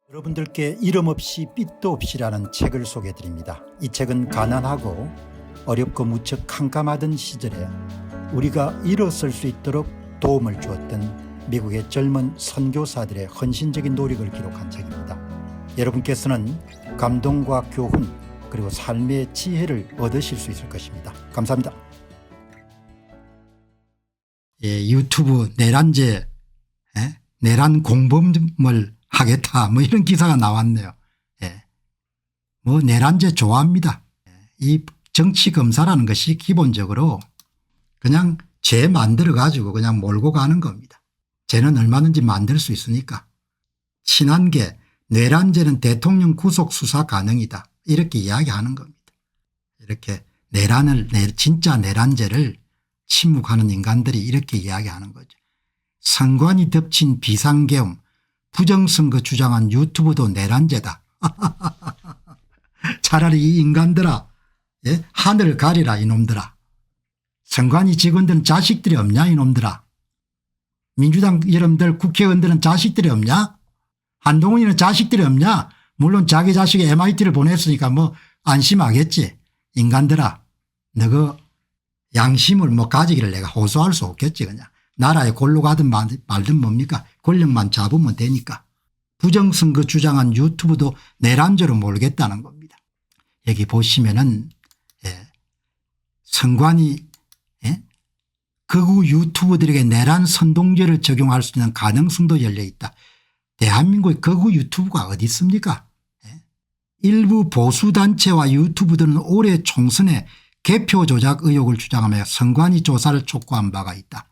여러분들께 이름 없이 빛도 없이라는 책을 소개해 드립니다. 이 책은 가난하고 어렵고 무척 캄캄하던 시절에 우리가 일어설 수 있도록 도움을 주었던 미국의 젊은 선교사들의 헌신적인 노력을 기록한 책입니다. 여러분께서는 감동과 교훈 그리고 삶의 지혜를 얻으실 수 있을 것입니다. 감사합니다. 유튜브 내란죄, 내란 공범을 하겠다 뭐 이런 기사가 나왔네요. 뭐 내란죄 좋아합니다. 이 정치검사라는 것이 기본적으로 그냥 죄 만들어 가지고 그냥 몰고 가는 겁니다. 죄는 얼마든지 만들 수 있으니까. 친한계 내란죄는 대통령 구속 수사 가능이다 이렇게 이야기하는 겁니다. 이렇게 진짜 내란죄를 침묵하는 인간들이 이렇게 이야기하는 거죠. 선관위 덮친 비상계엄 부정선거 주장한 유튜브도 내란죄다. 차라리 이 인간들아, 하늘을 가리라 이놈들아. 선관위 직원들은 자식들이 없냐 이놈들아. 민주당 여러분들 국회의원들은 자식들이 없냐. 한동훈이는 자식들이 없냐. 물론 자기 자식이 MIT를 보냈으니까 뭐 안심하겠지. 인간들아 너그 양심을 뭐 가지기를 내가 호소할 수 없겠지. 그냥 나라에 골로 가든 말든 뭡니까. 권력만 잡으면 되니까. 부정선거 주장한 유튜브도 내란죄로 몰겠다는 겁니다. 여기 보시면은 선관위 극우 유튜브들에게 내란 선동죄를 적용할 수 있는 가능성도 열려 있다. 대한민국의 극우 유튜브가 어디 있습니까? 일부 보수단체와 유튜브들은 올해 총선에 개표 조작 의혹을 주장하며 선관위 조사를 촉구한 바가 있다.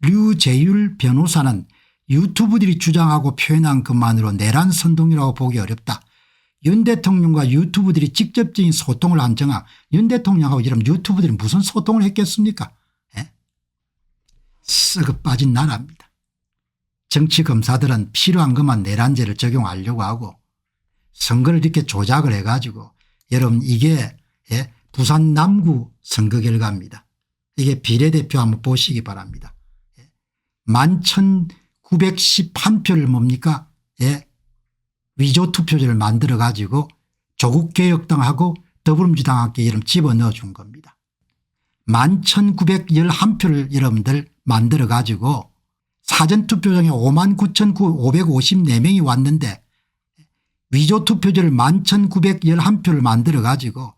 류재율 변호사는 유튜브들이 주장하고 표현한 것만으로 내란 선동이라고 보기 어렵다. 윤 대통령과 유튜브들이 직접적인 소통을 한 정황. 윤 대통령하고 이런 유튜브들이 무슨 소통을 했겠습니까? 썩어 빠진 나라입니다. 정치검사들은 필요한 것만 내란죄를 적용하려고 하고 선거를 이렇게 조작을 해가지고 여러분 이게 부산 남구 선거 결과입니다. 이게 비례대표 한번 보시기 바랍니다. 11,911표를 뭡니까? 위조투표지를 만들어 가지고 조국개혁당하고 더불어민주당하고 이름 집어넣어 준 겁니다. 11,911표를 여러분들 만들어 가지고 사전투표장에 59,554명이 왔는데 위조투표지를 11,911표를 만들어 가지고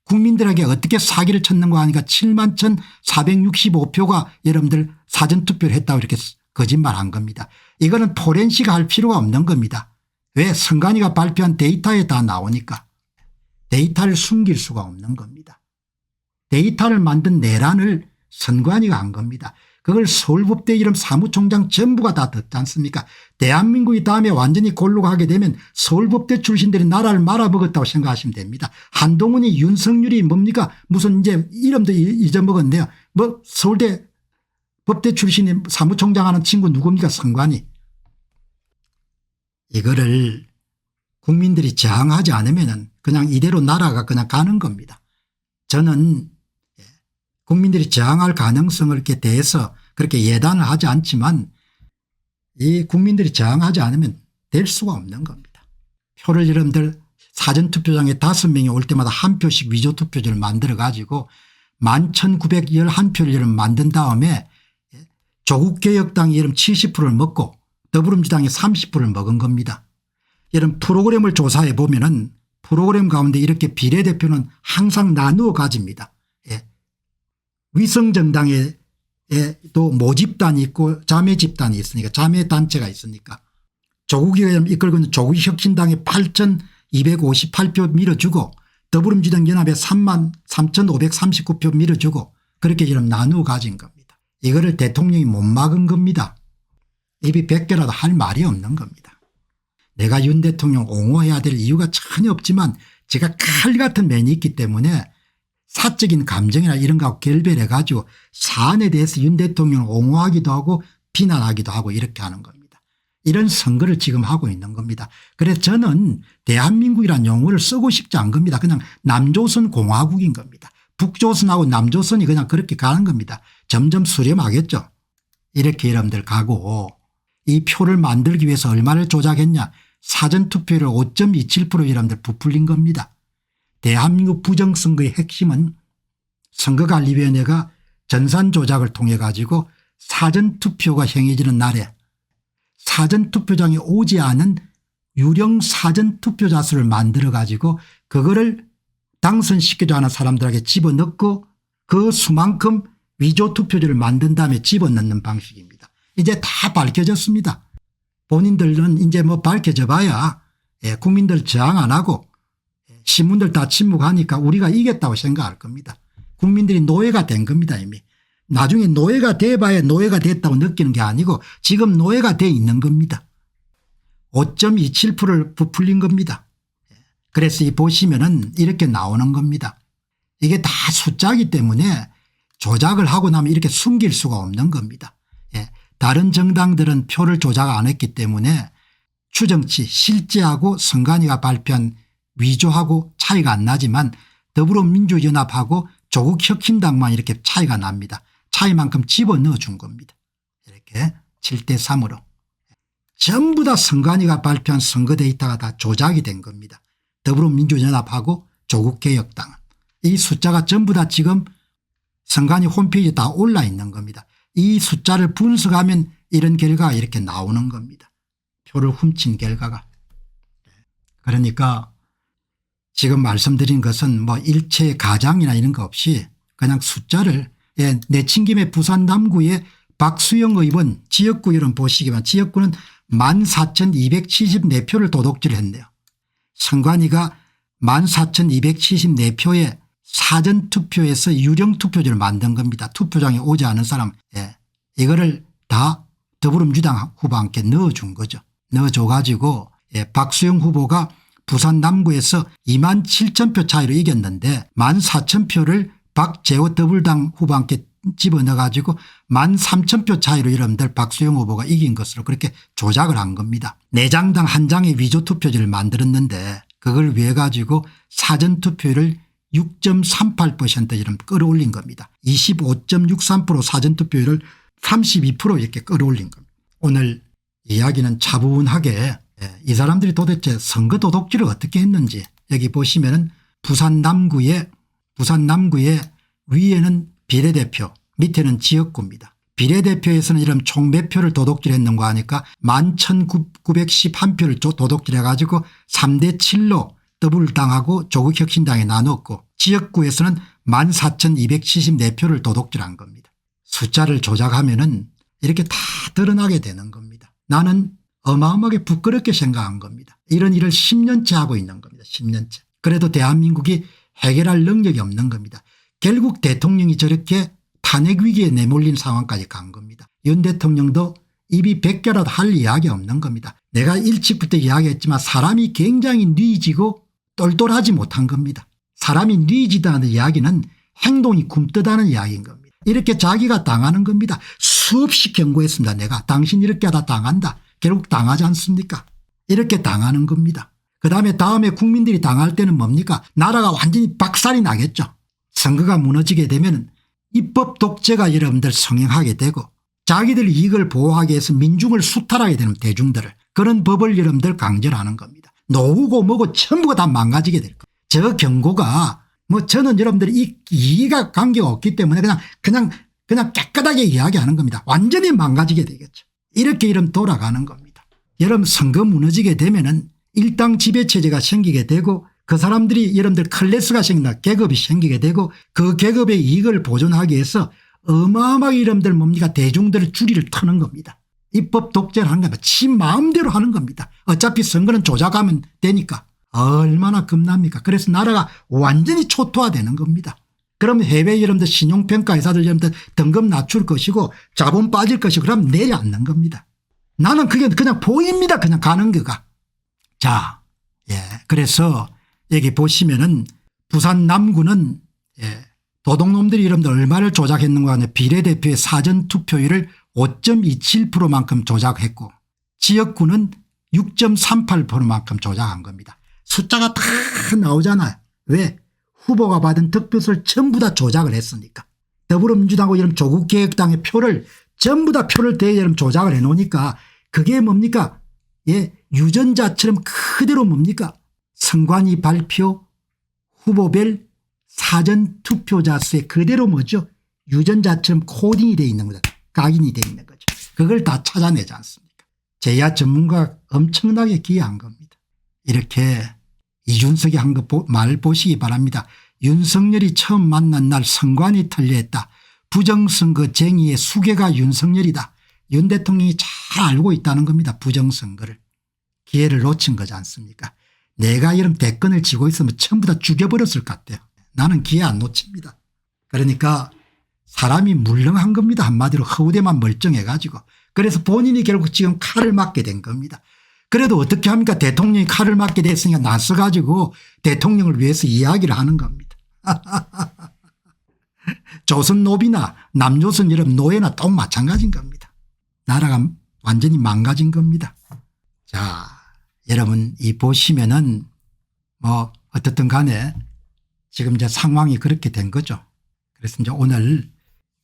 국민들에게 어떻게 사기를 쳤는가 하니까 71,465표가 여러분들 사전투표를 했다고 이렇게 거짓말한 겁니다. 이거는 포렌식 할 필요가 없는 겁니다. 왜? 선관위가 발표한 데이터에 다 나오니까. 데이터를 숨길 수가 없는 겁니다. 데이터를 만든 내란을 선관위가 한 겁니다. 그걸 서울법대 이름 사무총장 전부가 다 듣지 않습니까? 대한민국이 다음에 완전히 골로 가게 되면 서울법대 출신들이 나라를 말아먹었다고 생각하시면 됩니다. 한동훈이 윤석열이 뭡니까 무슨 이제 이름도 잊어먹었는데요. 뭐 서울대 법대 출신의 사무총장 하는 친구 누굽니까? 선관위. 이거를 국민들이 저항하지 않으면 그냥 이대로 나라가 그냥 가는 겁니다. 저는 국민들이 저항할 가능성을 이렇게 대해서 그렇게 예단을 하지 않지만 이 국민들이 저항하지 않으면 될 수가 없는 겁니다. 표를 여러분들 사전투표장에 5명이 올 때마다 한 표씩 위조투표지를 만들어 가지고 11,911표를 만든 다음에 조국개혁당이 70%를 먹고 더불어민주당이 30%를 먹은 겁니다. 이런 프로그램을 조사해 보면은 프로그램 가운데 이렇게 비례대표는 항상 나누어 가집니다. 위성정당에 또 모집단이 있고 자매집단이 있으니까 자매단체가 있으니까 조국이 이끌고 있는 조국혁신당에 8,258표 밀어주고 더불어민주당 연합에 33,539표 밀어주고 그렇게 지금 나누어 가진 겁니다. 이거를 대통령이 못 막은 겁니다. 입이 100개라도 할 말이 없는 겁니다. 내가 윤 대통령 옹호해야 될 이유가 전혀 없지만 제가 칼 같은 면이 있기 때문에 사적인 감정이나 이런 거하고 결별해 가지고 사안에 대해서 윤 대통령을 옹호하기도 하고 비난하기도 하고 이렇게 하는 겁니다. 이런 선거를 지금 하고 있는 겁니다. 그래서 저는 대한민국이라는 용어를 쓰고 싶지 않은 겁니다. 그냥 남조선 공화국인 겁니다. 북조선하고 남조선이 그냥 그렇게 가는 겁니다. 점점 수렴하겠죠. 이렇게 여러분들 가고 이 표를 만들기 위해서 얼마를 조작했냐. 사전투표율을 5.27% 여러분들 부풀린 겁니다. 대한민국 부정선거의 핵심은 선거관리위원회가 전산조작을 통해 가지고 사전투표가 행해지는 날에 사전투표장에 오지 않은 유령 사전투표자 수를 만들어 가지고 그거를 당선시키지 않은 사람들에게 집어넣고 그 수만큼 위조투표지를 만든 다음에 집어넣는 방식입니다. 이제 다 밝혀졌습니다. 본인들은 이제 뭐 밝혀져 봐야 국민들 저항 안 하고 신문들 다 침묵하니까 우리가 이겼다고 생각할 겁니다. 국민들이 노예가 된 겁니다. 이미. 나중에 노예가 돼봐야 노예가 됐다고 느끼는 게 아니고 지금 노예가 돼 있는 겁니다. 5.27%를 부풀린 겁니다. 그래서 이 보시면은 이렇게 나오는 겁니다. 이게 다 숫자이기 때문에 조작을 하고 나면 이렇게 숨길 수가 없는 겁니다. 다른 정당들은 표를 조작 안 했기 때문에 추정치 실제하고 선관위가 발표한 위조하고 차이가 안 나지만 더불어민주연합하고 조국혁신당만 이렇게 차이가 납니다. 차이만큼 집어넣어 준 겁니다. 이렇게 7대3으로. 전부 다 선관위가 발표한 선거 데이터가 다 조작이 된 겁니다. 더불어민주연합하고 조국개혁당은. 이 숫자가 전부 다 지금 선관위 홈페이지에 다 올라 있는 겁니다. 이 숫자를 분석하면 이런 결과가 이렇게 나오는 겁니다. 표를 훔친 결과가. 그러니까 지금 말씀드린 것은 뭐 일체 가장이나 이런 거 없이 그냥 숫자를 내친 김에 부산 남구의 박수영 의원 지역구 이름 보시기만 지역구는 14,274표를 도둑질을 했네요. 선관위가 14,274표에 사전투표에서 유령투표지를 만든 겁니다. 투표장에 오지 않은 사람 이거를 다 더불어민주당 후보한테 넣어준 거죠. 넣어줘 가지고 박수영 후보가 부산 남구에서 27,000표 차이로 이겼는데 14,000표를 박재호 더불당 후보한테 집어넣어 가지고 13,000표 차이로 여러분들 박수영 후보가 이긴 것으로 그렇게 조작을 한 겁니다. 4장당 1장의 위조투표지를 만들었는데 그걸 위해 가지고 사전투표율을 6.38% 이런 끌어올린 겁니다. 25.63% 사전투표율을 32% 이렇게 끌어올린 겁니다. 오늘 이야기는 차분하게 이 사람들이 도대체 선거 도둑질을 어떻게 했는지 여기 보시면은 부산 남구의 위에는 비례대표 밑에는 지역구입니다. 비례대표에서는 이런 총 몇 표를 도둑질했는가 하니까 11,911표를 도둑질해 가지고 3대7로 더불당하고 조국혁신당에 나눴고 지역구에서는 14,274표를 도둑질한 겁니다. 숫자를 조작하면은 이렇게 다 드러나게 되는 겁니다. 나는 어마어마하게 부끄럽게 생각한 겁니다. 이런 일을 10년째 하고 있는 겁니다. 10년째. 그래도 대한민국이 해결할 능력이 없는 겁니다. 결국 대통령이 저렇게 탄핵 위기에 내몰린 상황까지 간 겁니다. 윤 대통령도 입이 100개라도 할 이야기 없는 겁니다. 내가 일찍부터 이야기했지만 사람이 굉장히 뉘지고 똘똘하지 못한 겁니다. 사람이 뉘지다는 이야기는 행동이 굼뜨다는 이야기인 겁니다. 이렇게 자기가 당하는 겁니다. 수없이 경고했습니다. 내가 당신 이렇게 하다 당한다. 결국 당하지 않습니까? 이렇게 당하는 겁니다. 그다음에 다음에 국민들이 당할 때는 뭡니까? 나라가 완전히 박살이 나겠죠. 선거가 무너지게 되면 입법 독재가 여러분들 성행하게 되고 자기들 이익을 보호하기 위해서 민중을 수탈하게 되는 대중들을 그런 법을 여러분들 강제하는 겁니다. 노후고 뭐고 전부가 다 망가지게 될 겁니다. 저 경고가 뭐 저는 여러분들이 이해가 관계가 없기 때문에 그냥 깨끗하게 이야기하는 겁니다. 완전히 망가지게 되겠죠. 이렇게 이러면 돌아가는 겁니다. 여러분 선거 무너지게 되면은 일당 지배체제가 생기게 되고 그 사람들이 여러분들 클래스가 생긴다. 계급이 생기게 되고 그 계급의 이익을 보존하기 위해서 어마어마하게 여러분들 뭡니까 대중들의 주리를 터는 겁니다. 입법 독재를 하는 겁니다. 지 마음대로 하는 겁니다. 어차피 선거는 조작하면 되니까 얼마나 겁납니까. 그래서 나라가 완전히 초토화되는 겁니다. 그럼 해외 여러분들 신용평가 회사들 여러분들 등급 낮출 것이고 자본 빠질 것이고 그럼 내려앉는 겁니다. 나는 그게 그냥 보입니다. 그냥 가는 거가. 자, 그래서 여기 보시면은 부산 남구는 도둑놈들이 여러분들 얼마를 조작했는가 하면 비례대표의 사전투표율을 5.27%만큼 조작했고 지역구는 6.38%만큼 조작한 겁니다. 숫자가 다 나오잖아요. 왜? 후보가 받은 득표수를 전부 다 조작을 했으니까. 더불어민주당하고 이런 조국개혁당의 표를 전부 다 표를 대여름 조작을 해놓으니까 그게 뭡니까? 유전자처럼 그대로 뭡니까 선관위 발표 후보별 사전투표자 수에 그대로 뭐죠 유전자처럼 코딩이 되어 있는 거다. 각인이 되어 있는 거죠. 그걸 다 찾아내지 않습니까. 제야 전문가가 엄청나게 기여한 겁니다. 이렇게 이준석이 한 거 말 보시기 바랍니다. 윤석열이 처음 만난 날 선관위 털려했다. 부정선거 쟁의의 수괴가 윤석열이다. 윤 대통령이 잘 알고 있다는 겁니다. 부정선거를. 기회를 놓친 거지 않습니까. 내가 이런 대권을 쥐고 있으면 전부 다 죽여버렸을 것 같아요. 나는 기회 안 놓칩니다. 그러니까 사람이 물렁한 겁니다. 한마디로 허우대만 멀쩡해 가지고. 그래서 본인이 결국 지금 칼을 맞게 된 겁니다. 그래도 어떻게 합니까 대통령이 칼을 맞게 됐으니까 나서 가지고 대통령을 위해서 이야기를 하는 겁니다. 조선 노비나 남조선 여러분 노예나 또 마찬가지인 겁니다. 나라가 완전히 망가진 겁니다. 자 여러분 이 보시면은 뭐 어떻든 간에 지금 이제 상황이 그렇게 된 거죠. 그래서 이제 오늘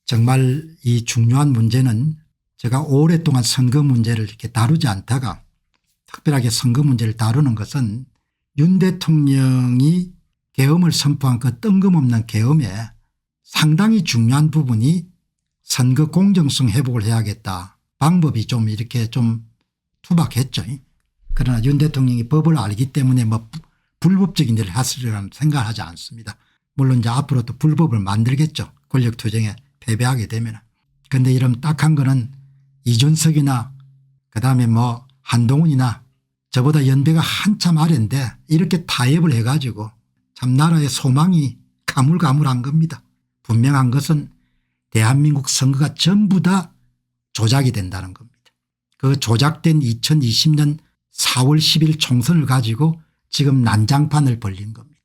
정말 이 중요한 문제는 제가 오랫동안 선거 문제를 이렇게 다루지 않다가 특별하게 선거 문제를 다루는 것은 윤 대통령이 계엄을 선포한 그 뜬금없는 계엄에 상당히 중요한 부분이 선거 공정성 회복을 해야겠다. 방법이 좀 이렇게 좀 투박했죠. 그러나 윤 대통령이 법을 알기 때문에 뭐 불법적인 일을 하시리라는 생각을 하지 않습니다. 물론 이제 앞으로도 불법을 만들겠죠. 권력투쟁에 패배하게 되면. 그런데 이런 딱한 거는 이준석이나 그다음에 뭐 한동훈이나 저보다 연배가 한참 아래인데 이렇게 타협을 해가지고 참 나라의 소망이 가물가물한 겁니다. 분명한 것은 대한민국 선거가 전부 다 조작이 된다는 겁니다. 그 조작된 2020년 4월 10일 총선을 가지고 지금 난장판을 벌린 겁니다.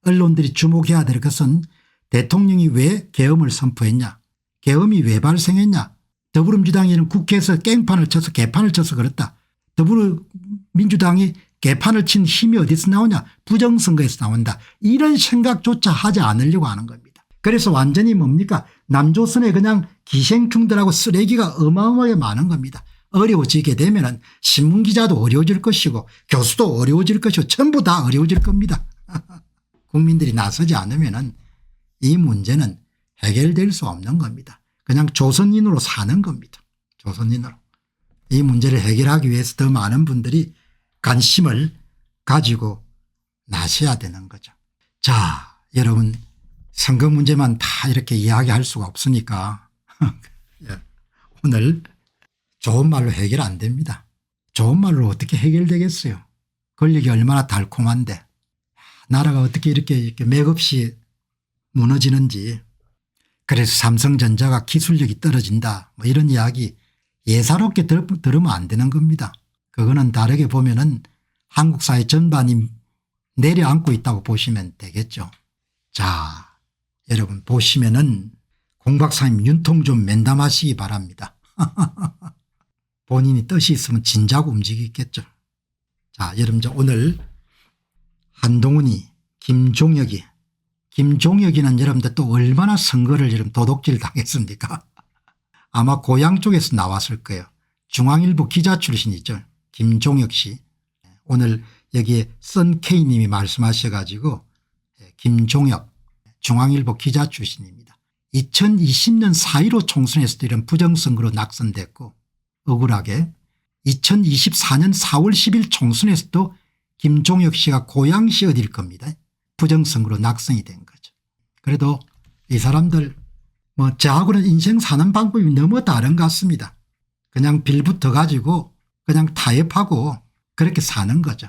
언론들이 주목해야 될 것은 대통령이 왜 계엄을 선포했냐. 계엄이 왜 발생했냐. 더불어민주당이 국회에서 깽판을 쳐서 개판을 쳐서 그렇다. 더불어민주당이 개판을 친 힘이 어디서 나오냐. 부정선거에서 나온다. 이런 생각조차 하지 않으려고 하는 겁니다. 그래서 완전히 뭡니까 남조선에 그냥 기생충들하고 쓰레기가 어마어마하게 많은 겁니다. 어려워지게 되면 신문기자도 어려워질 것이고 교수도 어려워질 것이고 전부 다 어려워질 겁니다. 국민들이 나서지 않으면 이 문제는 해결될 수 없는 겁니다. 그냥 조선인으로 사는 겁니다. 조선인으로. 이 문제를 해결하기 위해서 더 많은 분들이 관심을 가지고 나서야 되는 거죠. 자 여러분 선거 문제만 다 이렇게 이야기할 수가 없으니까 오늘 좋은 말로 해결 안 됩니다. 좋은 말로 어떻게 해결되겠어요. 권력이 얼마나 달콤한데 나라가 어떻게 이렇게 맥없이 무너지는지. 그래서 삼성전자가 기술력이 떨어진다 뭐 이런 이야기 예사롭게 들으면 안 되는 겁니다. 그거는 다르게 보면은 한국 사회 전반이 내려앉고 있다고 보시면 되겠죠. 자 여러분 보시면은 공박사님 윤통 좀 면담하시기 바랍니다. 본인이 뜻이 있으면 진작 움직이겠죠. 자 여러분 오늘 한동훈이 김종혁이는 여러분들 또 얼마나 선거를 여러분 도둑질 당했습니까. 아마 고향 쪽에서 나왔을 거예요. 중앙일보 기자 출신이죠. 김종혁 씨. 오늘 여기에 썬케이님이 말씀하셔가지고 김종혁 중앙일보 기자 출신입니다. 2020년 4.15 총선에서도 이런 부정선거로 낙선됐고 억울하게 2024년 4월 10일 총선에서도 김종혁 씨가 고향시 어딜 겁니다. 부정선거로 낙선이 된 거죠. 그래도 이 사람들 뭐 저하고는 인생 사는 방법이 너무 다른 것 같습니다. 그냥 빌붙어 가지고 그냥 타협하고 그렇게 사는 거죠.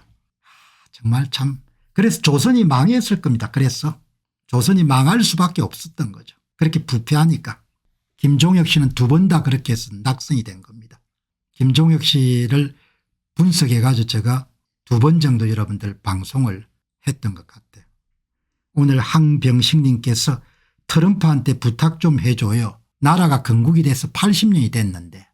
정말 참 그래서 조선이 망했을 겁니다. 그래서 조선이 망할 수밖에 없었던 거죠. 그렇게 부패하니까. 김종혁 씨는 두 번 다 그렇게 해서 낙선이 된 겁니다. 김종혁 씨를 분석해 가지고 제가 두 번 정도 여러분들 방송을 했던 것 같아요. 오늘 항병식님께서 트럼프한테 부탁 좀 해줘요. 나라가 건국이 돼서 80년이 됐는데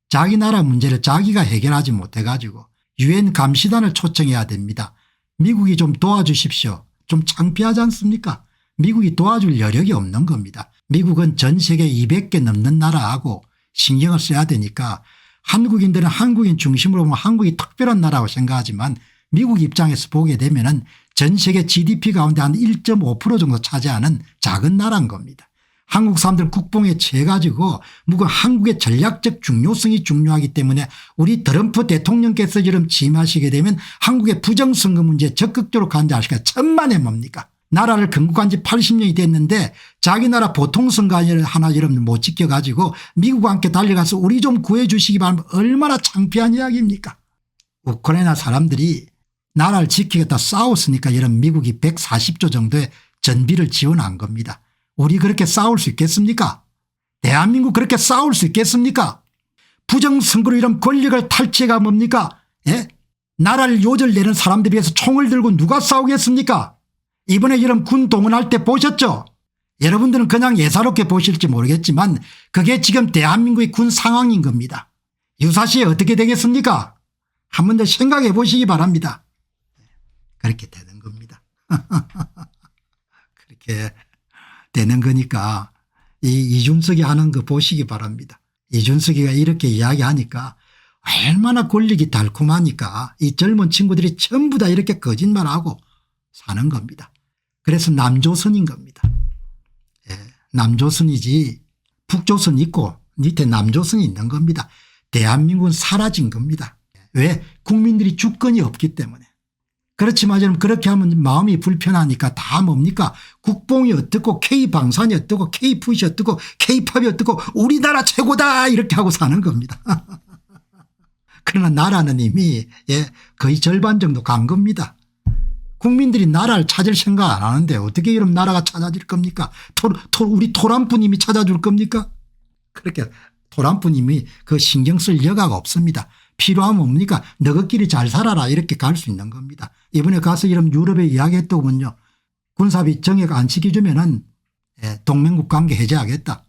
자기 나라 문제를 자기가 해결하지 못해 가지고 유엔 감시단을 초청해야 됩니다. 미국이 좀 도와주십시오. 좀 창피하지 않습니까? 미국이 도와줄 여력이 없는 겁니다. 미국은 전 세계 200개 넘는 나라하고 신경을 써야 되니까 한국인들은 한국인 중심으로 보면 한국이 특별한 나라라고 생각하지만 미국 입장에서 보게 되면은 전 세계 GDP 가운데 한 1.5% 정도 차지하는 작은 나라인 겁니다. 한국 사람들 국뽕에 취해 가지고 한국의 전략적 중요성이 중요하기 때문에 우리 트럼프 대통령께서 지금 취임하시게 되면 한국의 부정선거 문제에 적극적으로 간다하시니까 천만에 뭡니까. 나라를 건국한 지 80년이 됐는데 자기 나라 보통선거 하나 여러분들 못 지켜가지고 미국과 함께 달려가서 우리 좀 구해주시기 바랍니다. 얼마나 창피한 이야기입니까. 우크라이나 사람들이 나라를 지키겠다 싸웠으니까 여러분 미국이 140조 정도의 전비를 지원한 겁니다. 우리 그렇게 싸울 수 있겠습니까? 대한민국 그렇게 싸울 수 있겠습니까? 부정선거로 이런 권력을 탈취해가 뭡니까? 예? 나라를 요절내는 사람들에 비해서 총을 들고 누가 싸우겠습니까? 이번에 이런 군 동원할 때 보셨죠? 여러분들은 그냥 예사롭게 보실지 모르겠지만 그게 지금 대한민국의 군 상황인 겁니다. 유사시에 어떻게 되겠습니까? 한 번 더 생각해 보시기 바랍니다. 그렇게 되는 겁니다. 그렇게 되는 거니까 이준석이 하는 거 보시기 바랍니다. 이준석이가 이렇게 이야기하니까 얼마나 권력이 달콤하니까 이 젊은 친구들이 전부 다 이렇게 거짓말하고 사는 겁니다. 그래서 남조선인 겁니다. 예, 남조선이지 북조선 있고 밑에 남조선이 있는 겁니다. 대한민국은 사라진 겁니다. 왜? 국민들이 주권이 없기 때문에. 그렇지만 저는 그렇게 하면 마음이 불편하니까 다 뭡니까? 국뽕이 어떻고 K방산이 어떻고 K푸시 어떻고 K팝이 어떻고 우리나라 최고다 이렇게 하고 사는 겁니다. 그러나 나라는 이미 거의 절반 정도 간 겁니다. 국민들이 나라를 찾을 생각 안 하는데 어떻게 이런 나라가 찾아질 겁니까? 우리 토란프님이 찾아줄 겁니까? 그렇게 토란프님이 그 신경 쓸 여가가 없습니다. 필요하면 뭡니까? 너희끼리 잘 살아라 이렇게 갈 수 있는 겁니다. 이번에 가서 이런 유럽에 이야기했더군요. 군사비 정액 안 시켜주면은 동맹국 관계 해제하겠다.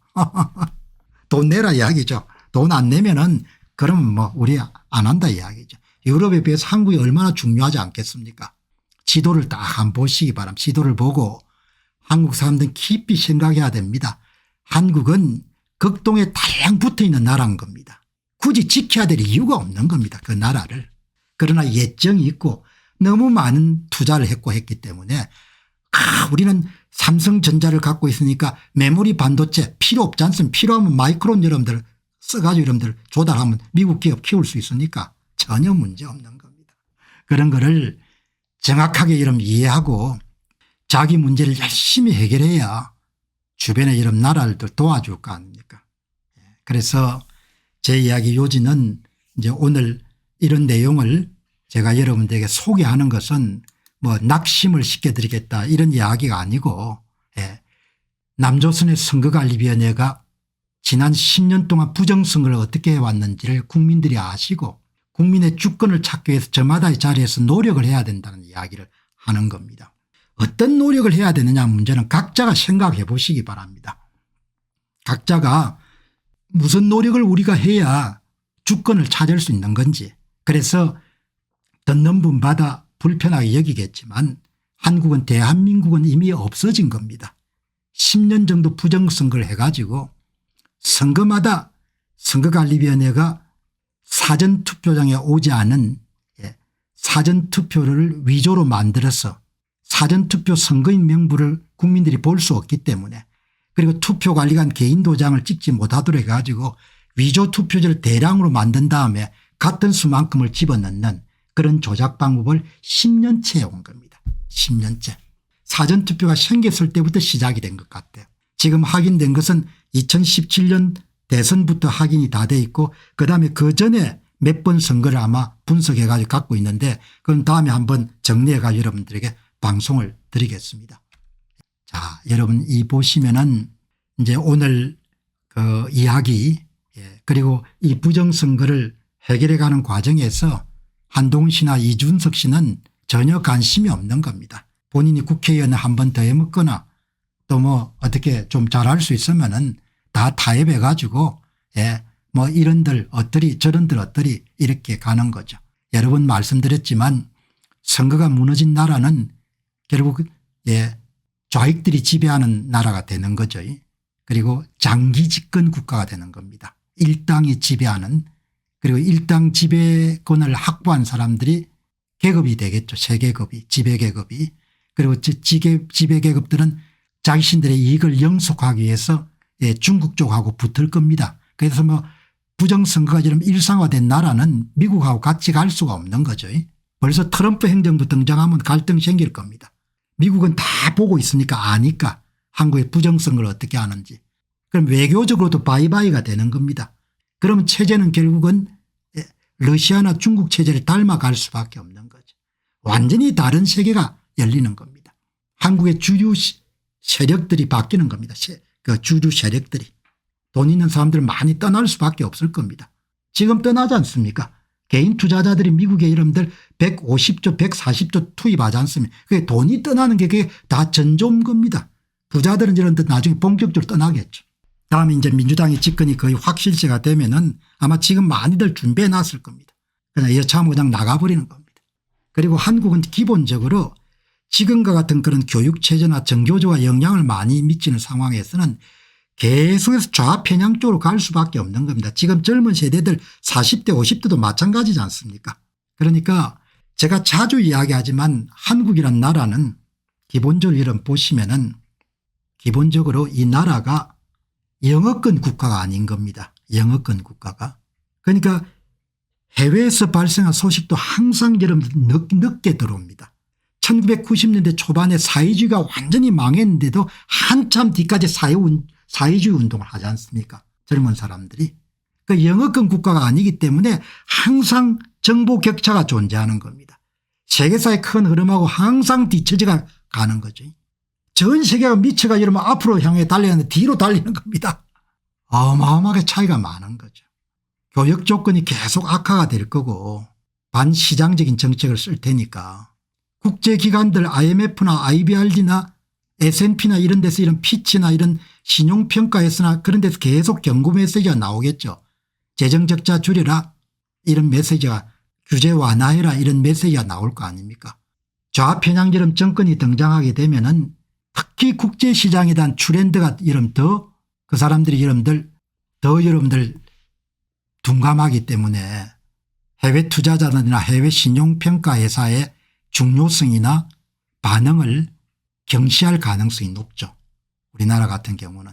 돈 내라 이야기죠. 돈 안 내면은 그러면 뭐 우리 안 한다 이야기죠. 유럽에 비해서 한국이 얼마나 중요하지 않겠습니까? 지도를 딱 한번 보시기 바랍니다. 지도를 보고 한국 사람들은 깊이 생각해야 됩니다. 한국은 극동에 달랑 붙어있는 나라인 겁니다. 굳이 지켜야 될 이유가 없는 겁니다. 그 나라를. 그러나 예정이 있고 너무 많은 투자를 했고 했기 때문에 우리는 삼성전자를 갖고 있으니까 메모리 반도체 필요 없지 않습니까? 필요하면 마이크론 여러분들 써가지고 여러분들 조달하면 미국 기업 키울 수 있으니까 전혀 문제 없는 겁니다. 그런 거를 정확하게 여러분 이해하고 자기 문제를 열심히 해결해야 주변에 여러분 나라를 도와줄 거 아닙니까? 그래서 제 이야기 요지는 이제 오늘 이런 내용을 제가 여러분들에게 소개하는 것은 뭐 낙심을 시켜드리겠다 이런 이야기가 아니고 남조선의 선거관리위원회가 지난 10년 동안 부정선거를 어떻게 해왔는지를 국민들이 아시고 국민의 주권을 찾기 위해서 저마다의 자리에서 노력을 해야 된다는 이야기를 하는 겁니다. 어떤 노력을 해야 되느냐 문제는 각자가 생각해 보시기 바랍니다. 각자가 무슨 노력을 우리가 해야 주권을 찾을 수 있는 건지. 그래서 듣는 분마다 불편하게 여기겠지만 한국은 대한민국은 이미 없어진 겁니다. 10년 정도 부정선거를 해가지고 선거마다 선거관리위원회가 사전투표장에 오지 않은 사전투표를 위조로 만들어서 사전투표 선거인 명부를 국민들이 볼 수 없기 때문에 그리고 투표관리관 개인 도장을 찍지 못하도록 해가지고 위조 투표지를 대량으로 만든 다음에 같은 수만큼을 집어넣는 그런 조작 방법을 10년째 해온 겁니다. 10년째. 사전투표가 생겼을 때부터 시작이 된 것 같아요. 지금 확인된 것은 2017년 대선부터 확인이 다 돼 있고 그다음에 그전에 몇 번 선거를 아마 분석해 가지고 갖고 있는데 그건 다음에 한번 정리해 가지고 여러분들에게 방송을 드리겠습니다. 자, 여러분 이 보시면은 이제 오늘 그 이야기 그리고 이 부정선거를 해결해 가는 과정에서 한동훈 씨나 이준석 씨는 전혀 관심이 없는 겁니다. 본인이 국회의원 한 번 더 해먹거나 또 뭐 어떻게 좀 잘할 수 있으면은 다 타협해 가지고 뭐 이런들 어떠리 저런들 어떠리 이렇게 가는 거죠. 여러 번 말씀드렸지만 선거가 무너진 나라는 결국 좌익들이 지배하는 나라가 되는 거죠. 그리고 장기 집권 국가가 되는 겁니다. 일당이 지배하는 그리고 일당 지배권을 확보한 사람들이 계급이 되겠죠. 세계급이 지배계급이. 그리고 지배계급들은 자신들의 이익을 영속하기 위해서 중국 쪽하고 붙을 겁니다. 그래서 뭐 부정선거가 이런 일상화된 나라는 미국하고 같이 갈 수가 없는 거죠. 벌써 트럼프 행정부 등장하면 갈등 생길 겁니다. 미국은 다 보고 있으니까 아니까 한국의 부정선거를 어떻게 하는지. 그럼 외교적으로도 바이바이가 되는 겁니다. 그러면 체제는 결국은 러시아나 중국 체제를 닮아갈 수밖에 없는 거죠. 완전히 다른 세계가 열리는 겁니다. 한국의 주류 세력들이 바뀌는 겁니다. 그 주류 세력들이. 돈 있는 사람들 많이 떠날 수밖에 없을 겁니다. 지금 떠나지 않습니까? 개인 투자자들이 미국의 이름들 150조 140조 투입하지 않습니까? 그게 돈이 떠나는 게 그게 다 전조인 겁니다. 부자들은 이런데 나중에 본격적으로 떠나겠죠. 다음에 이제 민주당이 집권이 거의 확실시가 되면은 아마 지금 많이들 준비해 놨을 겁니다. 그냥 여차하면 그냥 나가버리는 겁니다. 그리고 한국은 기본적으로 지금과 같은 그런 교육체제나 정교조가 영향을 많이 미치는 상황에서는 계속해서 좌편향 쪽으로 갈 수밖에 없는 겁니다. 지금 젊은 세대들 40대 50대도 마찬가지지 않습니까? 그러니까 제가 자주 이야기하지만 한국이란 나라는 기본적으로 이런 보시면은 기본적으로 이 나라가 영어권 국가가 아닌 겁니다. 영어권 국가가. 그러니까 해외에서 발생한 소식도 항상 여러분들 늦게 들어옵니다. 1990년대 초반에 사회주의가 완전히 망했는데도 한참 뒤까지 사회주의 운동을 하지 않습니까? 젊은 사람들이. 그 영어권 국가가 아니기 때문에 항상 정보 격차가 존재하는 겁니다. 세계사의 큰 흐름하고 항상 뒤처져 가는 거죠. 전 세계가 미쳐가 이러면 앞으로 향해 달리는데 뒤로 달리는 겁니다. 어마어마하게 차이가 많은 거죠. 교육 조건이 계속 악화가 될 거고 반시장적인 정책을 쓸 테니까 국제기관들 IMF나 IBRD나 S&P나 이런 데서 이런 피치나 이런 신용평가에서나 그런 데서 계속 경고 메시지가 나오겠죠. 재정적자 줄여라 이런 메시지가 규제 완화해라 이런 메시지가 나올 거 아닙니까? 좌편향처럼 정권이 등장하게 되면은 특히 국제시장에 대한 트렌드가 이런 더 그 사람들이 여러분들 둔감하기 때문에 해외 투자자들이나 해외 신용평가 회사의 중요성이나 반응을 경시할 가능성이 높죠. 우리나라 같은 경우는.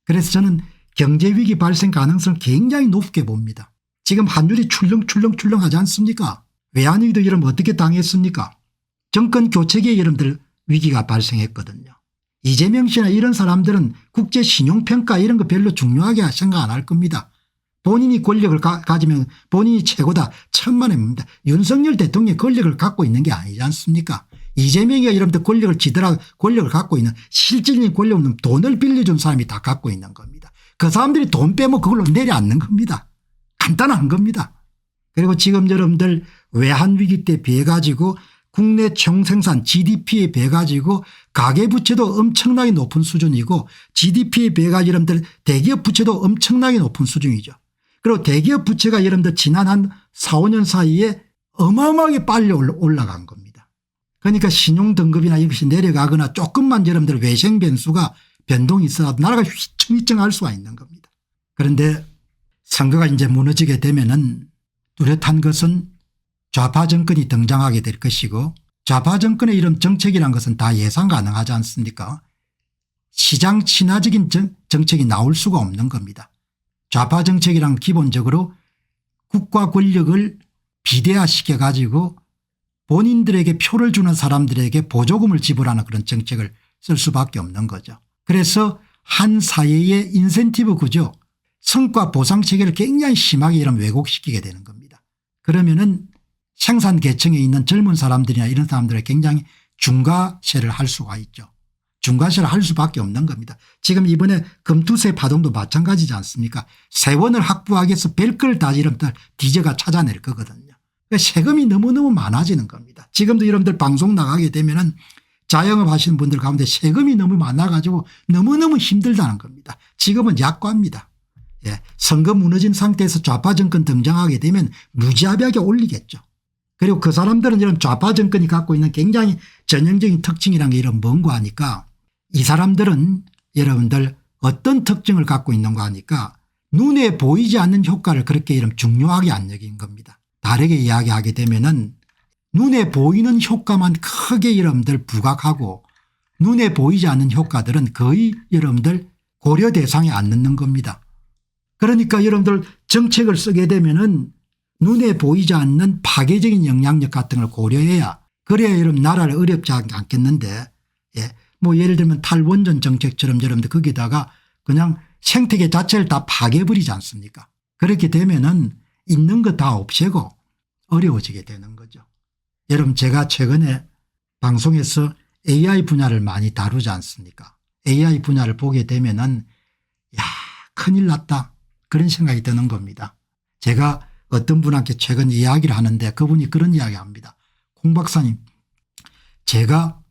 그래서 저는 경제위기 발생 가능성을 굉장히 높게 봅니다. 지금 환율이 출렁출렁하지 않습니까? 외환위기도 이러면 어떻게 당했습니까? 정권 교체기에 여러분들 위기가 발생했거든요. 이재명 씨나 이런 사람들은 국제 신용평가 이런 거 별로 중요하게 생각 안 할 겁니다. 본인이 권력을 가지면 본인이 최고다 천만에입니다. 윤석열 대통령이 권력을 갖고 있는 게 아니지 않습니까? 이재명이가 여러분들 권력을 지더라도 권력을 갖고 있는 실질적인 권력은 돈을 빌려준 사람이 다 갖고 있는 겁니다. 그 사람들이 돈 빼면 그걸로 내려앉는 겁니다. 간단한 겁니다. 그리고 지금 여러분들 외환위기 때 비해 가지고 국내 총생산 GDP에 비해 가지고 가계부채도 엄청나게 높은 수준이고 GDP에 비해 가지고 여러분들 대기업 부채도 엄청나게 높은 수준이죠. 그리고 대기업 부채가 여러분들 지난 한 4, 5년 사이에 어마어마하게 빨리 올라간 겁니다. 그러니까 신용등급이나 이것이 내려가거나 조금만 여러분들 외생 변수가 변동이 있어도 나라가 휘청휘청할 수가 있는 겁니다. 그런데 선거가 이제 무너지게 되면은 뚜렷한 것은 좌파 정권이 등장하게 될 것이고 좌파 정권의 이런 정책이라는 것은 다 예상 가능하지 않습니까? 시장 친화적인 정책이 나올 수가 없는 겁니다. 좌파 정책이란 기본적으로 국가 권력을 비대화시켜 가지고 본인들에게 표를 주는 사람들에게 보조금을 지불하는 그런 정책을 쓸 수밖에 없는 거죠. 그래서 한 사회의 인센티브 구조 성과 보상 체계를 굉장히 심하게 이런 왜곡시키게 되는 겁니다. 그러면은 생산 계층에 있는 젊은 사람들이나 이런 사람들이 굉장히 중과세를 할 수가 있죠. 중과세를 할 수밖에 없는 겁니다. 지금 이번에 금투세 파동도 마찬가지지 않습니까? 세원을 확보하기 위해서 별걸 다 여러분들 뒤져가 찾아낼 거거든요. 그러니까 세금이 너무너무 많아지는 겁니다. 지금도 여러분들 방송 나가게 되면은 자영업 하시는 분들 가운데 세금이 너무 많아 가지고 너무너무 힘들다는 겁니다. 지금은 약과입니다. 예. 선거 무너진 상태에서 좌파 정권 등장하게 되면 무지하게 올리겠죠. 그리고 그 사람들은 이런 좌파 정권이 갖고 있는 굉장히 전형적인 특징이라는 게 이런 뭔가 하니까 이 사람들은 여러분들 어떤 특징을 갖고 있는가 하니까 눈에 보이지 않는 효과를 그렇게 이름 중요하게 안 여긴 겁니다. 다르게 이야기하게 되면은 눈에 보이는 효과만 크게 여러분들 부각하고 눈에 보이지 않는 효과들은 거의 여러분들 고려 대상에 안 넣는 겁니다. 그러니까 여러분들 정책을 쓰게 되면은 눈에 보이지 않는 파괴적인 영향력 같은 걸 고려해야 그래야 여러분 나라를 어렵지 않겠는데 예. 뭐 예를 들면 탈원전 정책처럼 여러분들 거기다가 그냥 생태계 자체를 다 파괴해버리지 않습니까? 그렇게 되면은 있는 거 다 없애고 어려워지게 되는 거죠. 여러분 제가 최근에 방송에서 AI 분야를 많이 다루지 않습니까? AI 분야를 보게 되면은 야 큰일 났다 그런 생각이 드는 겁니다. 제가 어떤 분한테 최근 이야기를 하는데 그분이 그런 이야기합니다. 공 박사님 제가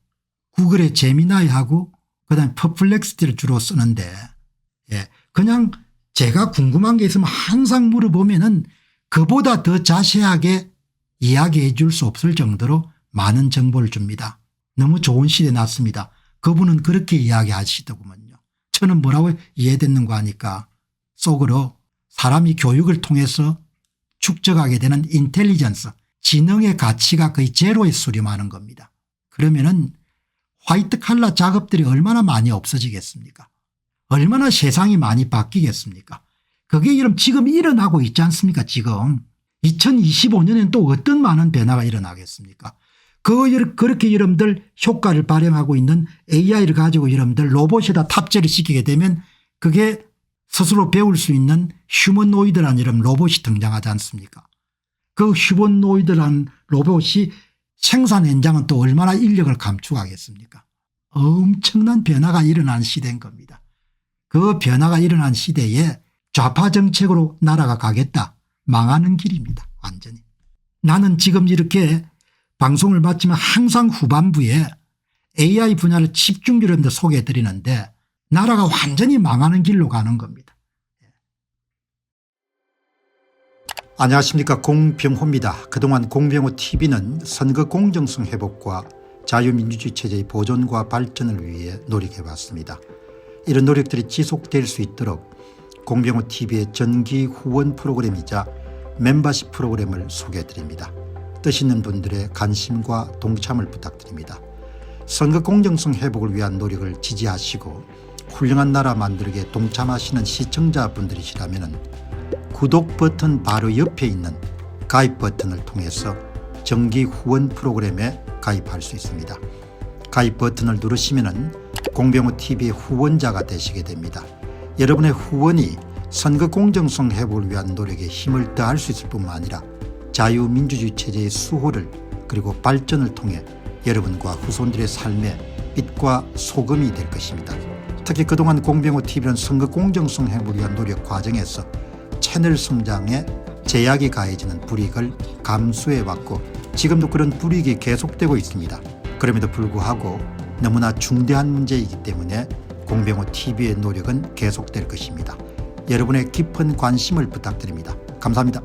구글의 제미나이하고 그다음에 퍼플렉스티를 주로 쓰는데 예, 그냥 제가 궁금한 게 있으면 항상 물어보면은 그보다 더 자세하게 이야기해 줄 수 없을 정도로 많은 정보를 줍니다. 너무 좋은 시대에 났습니다. 그분은 그렇게 이야기하시더구먼요. 저는 뭐라고 이해됐는가 하니까 속으로 사람이 교육을 통해서 축적하게 되는 인텔리전스 지능의 가치가 거의 제로에 수렴하는 겁니다. 그러면은 화이트 칼라 작업들이 얼마나 많이 없어지겠습니까? 얼마나 세상이 많이 바뀌겠습니까? 그게 지금 일어나고 있지 않습니까? 지금 2025년에는 또 어떤 많은 변화가 일어나겠습니까? 그렇게 여러분들 효과를 발행하고 있는 AI를 가지고 여러분들 로봇에다 탑재를 시키게 되면 그게 스스로 배울 수 있는 휴머노이드라는 이런 로봇이 등장하지 않습니까? 그 휴머노이드라는 로봇이 생산 현장은 또 얼마나 인력을 감축하겠습니까? 엄청난 변화가 일어난 시대인 겁니다. 그 변화가 일어난 시대에 좌파 정책으로 나라가 가겠다. 망하는 길입니다. 완전히. 나는 지금 이렇게 방송을 마치면 항상 후반부에 AI 분야를 집중적으로 소개해 드리는데 나라가 완전히 망하는 길로 가는 겁니다. 안녕하십니까 공병호입니다. 그동안 공병호 TV는 선거 공정성 회복과 자유민주주의 체제의 보존과 발전을 위해 노력해왔습니다. 이런 노력들이 지속될 수 있도록 공병호 TV의 정기 후원 프로그램이자 멤버십 프로그램을 소개해드립니다. 뜻 있는 분들의 관심과 동참을 부탁드립니다. 선거 공정성 회복을 위한 노력을 지지하시고 훌륭한 나라 만들기에 동참하시는 시청자분들이시라면 구독 버튼 바로 옆에 있는 가입 버튼을 통해서 정기 후원 프로그램에 가입할 수 있습니다. 가입 버튼을 누르시면 공병호 TV의 후원자가 되시게 됩니다. 여러분의 후원이 선거 공정성 회복을 위한 노력에 힘을 더할 수 있을 뿐만 아니라 자유민주주의 체제의 수호를 그리고 발전을 통해 여러분과 후손들의 삶에 빛과 소금이 될 것입니다. 특히 그동안 공병호 TV는 선거 공정성 회복을 위한 노력 과정에서 채널 성장에 제약이 가해지는 불이익을 감수해왔고 지금도 그런 불이익이 계속되고 있습니다. 그럼에도 불구하고 너무나 중대한 문제이기 때문에 공병호 TV의 노력은 계속될 것입니다. 여러분의 깊은 관심을 부탁드립니다. 감사합니다.